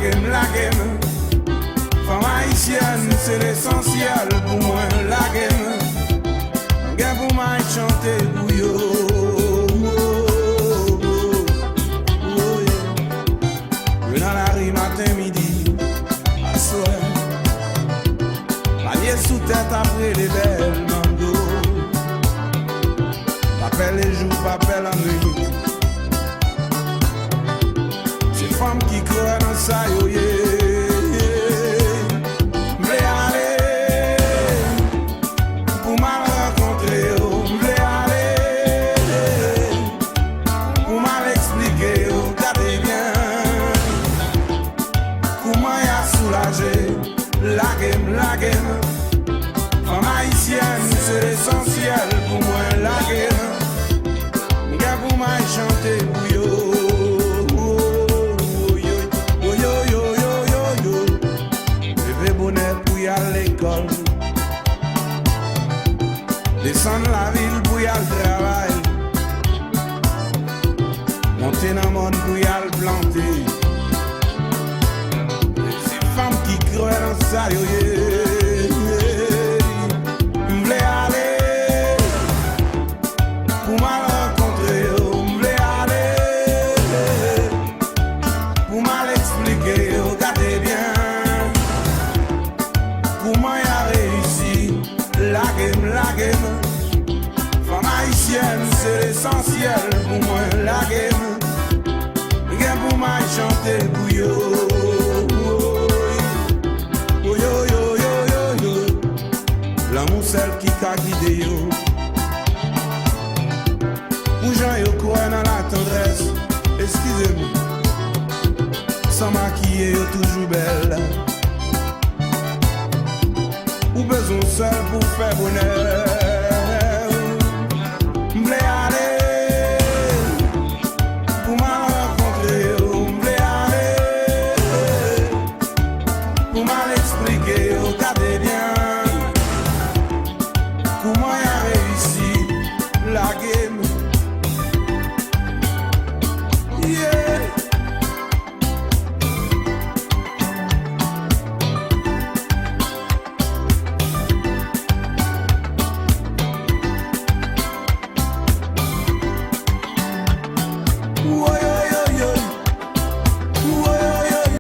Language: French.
la game. Femme haïtienne, c'est l'essentiel pour moi, la game. Gain pour moi chanter pour yo. Dans la rue matin, midi, à soir. Panier sous tête après les belles mando. Papel les jours, papel la nuit. C'est femme qui croit dans ça, yo, yeah. M'v'lais aller pour mal rencontrer, yo. M'v'lais aller pour mal expliquer, yo. Gardez bien comment y a soulagé la game. Femme haïtienne, c'est l'essentiel pour moi, la game. Gars pour moi chanter pour yo. À l'école, descendre la ville pour y aller travail, monter dans le monde pour y aller planter. Ces femmes qui croient dans ça, yo, m'v'lais aller pour mal rencontrer, yo, m'v'lais aller pour mal expliquer, yo, regardez bien. Comment y a réussi la game. Femme haïtienne, c'est l'essentiel pour moi, la game. Gain pour moi chanter pour yo. Yo. L'amour celle qui a guidé yo. Pour gens yo croient dans la tendresse. Excusez-moi. Sans maquiller yo toujours belle. Ou besoin seul pour faire bonheur. M'v'lais aller pour mal rencontrer, m'v'lais aller pour mal expliquer, regardez bien comment y a réussi la game. Yeah. Whoa.